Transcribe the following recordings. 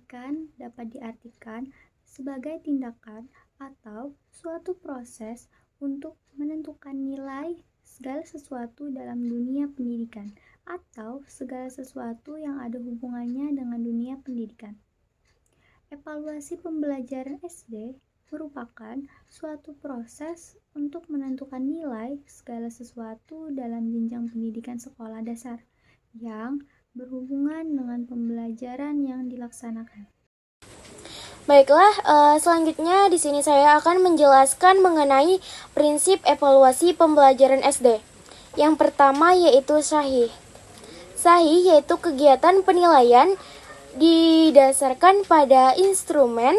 pendidikan dapat diartikan sebagai tindakan atau suatu proses untuk menentukan nilai segala sesuatu dalam dunia pendidikan atau segala sesuatu yang ada hubungannya dengan dunia pendidikan. Evaluasi pembelajaran SD merupakan suatu proses untuk menentukan nilai segala sesuatu dalam jenjang pendidikan sekolah dasar yang berhubungan dengan pembelajaran yang dilaksanakan. Baiklah, selanjutnya di sini saya akan menjelaskan mengenai prinsip evaluasi pembelajaran SD. Yang pertama yaitu sahih. Sahih yaitu kegiatan penilaian didasarkan pada instrumen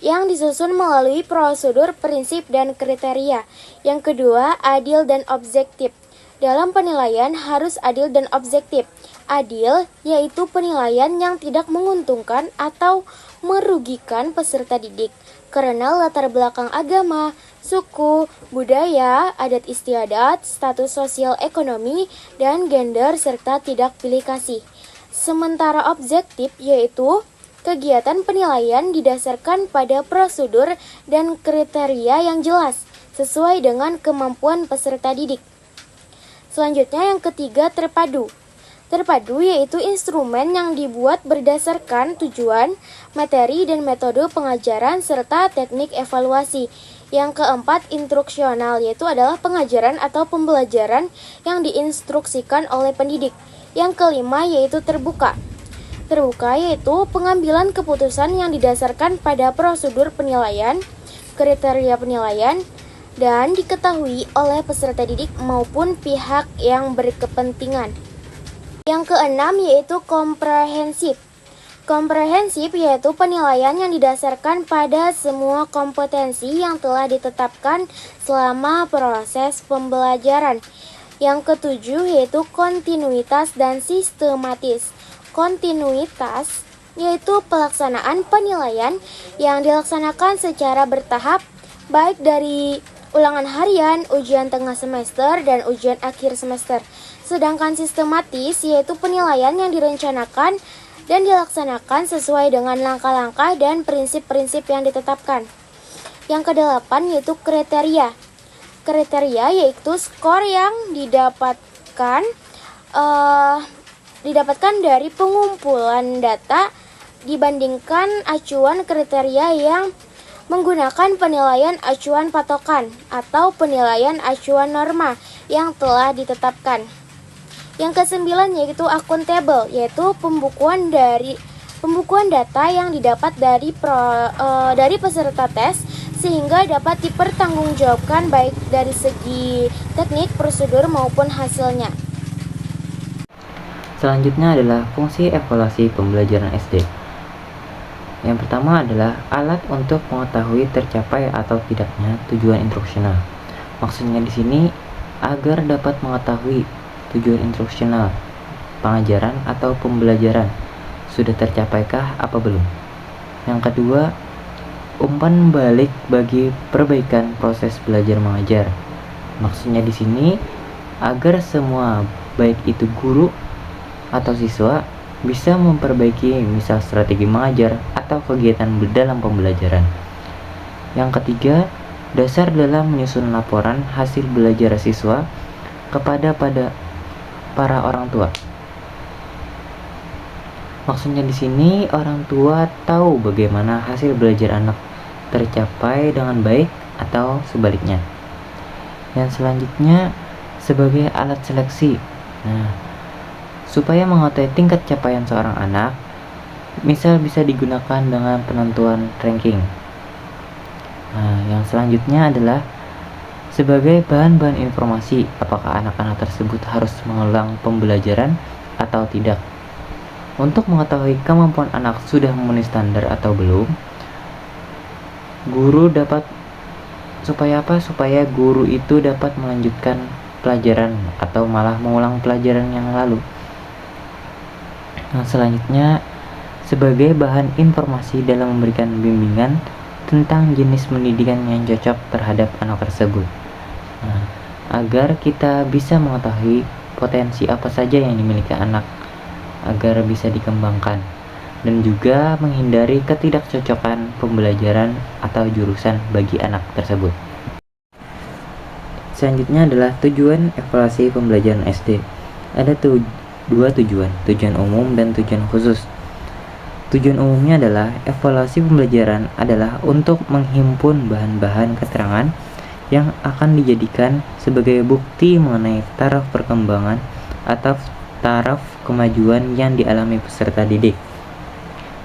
yang disusun melalui prosedur, prinsip, dan kriteria. Yang kedua, adil dan objektif. Dalam penilaian harus adil dan objektif. Adil yaitu penilaian yang tidak menguntungkan atau merugikan peserta didik karena latar belakang agama, suku, budaya, adat istiadat, status sosial ekonomi, dan gender serta tidak pilih kasih. Sementara objektif yaitu kegiatan penilaian didasarkan pada prosedur dan kriteria yang jelas sesuai dengan kemampuan peserta didik. Selanjutnya yang ketiga, terpadu. Terpadu yaitu instrumen yang dibuat berdasarkan tujuan, materi, dan metode pengajaran serta teknik evaluasi. Yang keempat, instruksional yaitu adalah pengajaran atau pembelajaran yang diinstruksikan oleh pendidik. Yang kelima yaitu terbuka. Terbuka yaitu pengambilan keputusan yang didasarkan pada prosedur penilaian, kriteria penilaian, dan diketahui oleh peserta didik maupun pihak yang berkepentingan. Yang keenam yaitu komprehensif. Komprehensif yaitu penilaian yang didasarkan pada semua kompetensi yang telah ditetapkan selama proses pembelajaran. Yang ketujuh yaitu kontinuitas dan sistematis. Kontinuitas yaitu pelaksanaan penilaian yang dilaksanakan secara bertahap, baik dari ulangan harian, ujian tengah semester, dan ujian akhir semester. Sedangkan sistematis yaitu penilaian yang direncanakan dan dilaksanakan sesuai dengan langkah-langkah dan prinsip-prinsip yang ditetapkan. Yang kedelapan yaitu kriteria. Kriteria yaitu skor yang didapatkan dari pengumpulan data dibandingkan acuan kriteria yang menggunakan penilaian acuan patokan atau penilaian acuan norma yang telah ditetapkan. Yang kesembilan yaitu akuntabel, yaitu pembukuan data yang didapat dari peserta tes sehingga dapat dipertanggungjawabkan baik dari segi teknik, prosedur maupun hasilnya. Selanjutnya adalah fungsi evaluasi pembelajaran SD. Yang pertama adalah alat untuk mengetahui tercapai atau tidaknya tujuan instruksional. Maksudnya di sini agar dapat mengetahui tujuan instruksional pengajaran atau pembelajaran sudah tercapaikah apa belum. Yang kedua, umpan balik bagi perbaikan proses belajar mengajar. Maksudnya di sini agar semua baik itu guru atau siswa bisa memperbaiki misal strategi mengajar atau kegiatan dalam pembelajaran. Yang ketiga, dasar dalam menyusun laporan hasil belajar siswa kepada para orang tua. Maksudnya di sini orang tua tahu bagaimana hasil belajar anak tercapai dengan baik atau sebaliknya. Yang selanjutnya sebagai alat seleksi. Supaya mengetahui tingkat capaian seorang anak, misal bisa digunakan dengan penentuan ranking. Yang selanjutnya adalah sebagai bahan-bahan informasi apakah anak-anak tersebut harus mengulang pembelajaran atau tidak. Untuk mengetahui kemampuan anak sudah memenuhi standar atau belum, supaya guru itu dapat melanjutkan pelajaran atau malah mengulang pelajaran yang lalu. Selanjutnya sebagai bahan informasi dalam memberikan bimbingan tentang jenis pendidikan yang cocok terhadap anak tersebut, agar kita bisa mengetahui potensi apa saja yang dimiliki anak agar bisa dikembangkan. dan juga menghindari ketidakcocokan pembelajaran atau jurusan bagi anak tersebut. Selanjutnya adalah tujuan evaluasi pembelajaran SD. Ada dua tujuan, tujuan umum dan tujuan khusus. Tujuan umumnya adalah evaluasi pembelajaran adalah untuk menghimpun bahan-bahan keterangan yang akan dijadikan sebagai bukti mengenai taraf perkembangan atau taraf kemajuan yang dialami peserta didik,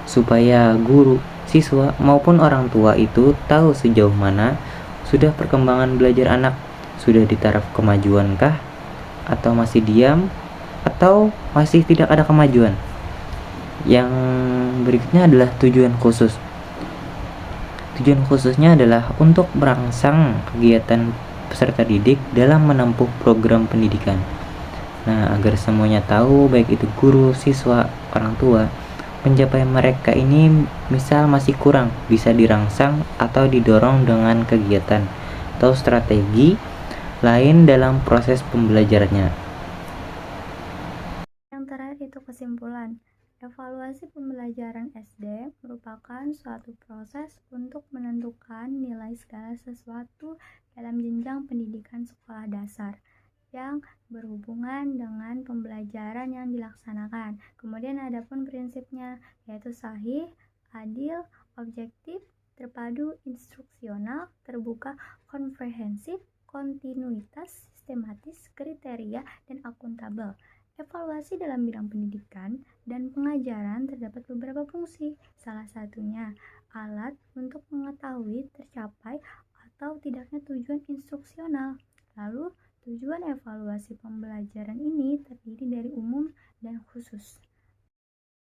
supaya guru, siswa, maupun orang tua itu tahu sejauh mana sudah perkembangan belajar anak, sudah di taraf kemajuankah, atau masih diam, atau masih tidak ada kemajuan. Yang berikutnya adalah tujuan khusus. Tujuan khususnya adalah untuk merangsang kegiatan peserta didik dalam menempuh program pendidikan. Nah, agar semuanya tahu, baik itu guru, siswa, orang tua, pencapaian mereka ini misal masih kurang, bisa dirangsang atau didorong dengan kegiatan atau strategi lain dalam proses pembelajarannya. Yang terakhir itu kesimpulan. Evaluasi pembelajaran SD merupakan suatu proses untuk menentukan nilai segala sesuatu dalam jenjang pendidikan sekolah dasar yang berhubungan dengan pembelajaran yang dilaksanakan. Kemudian ada pun prinsipnya, yaitu sahih, adil, objektif, terpadu, instruksional, terbuka, komprehensif, kontinuitas, sistematis, kriteria, dan akuntabel. Evaluasi dalam bidang pendidikan dan pengajaran terdapat beberapa fungsi. Salah satunya, alat untuk mengetahui tercapai atau tidaknya tujuan instruksional. Lalu, tujuan evaluasi pembelajaran ini terdiri dari umum dan khusus.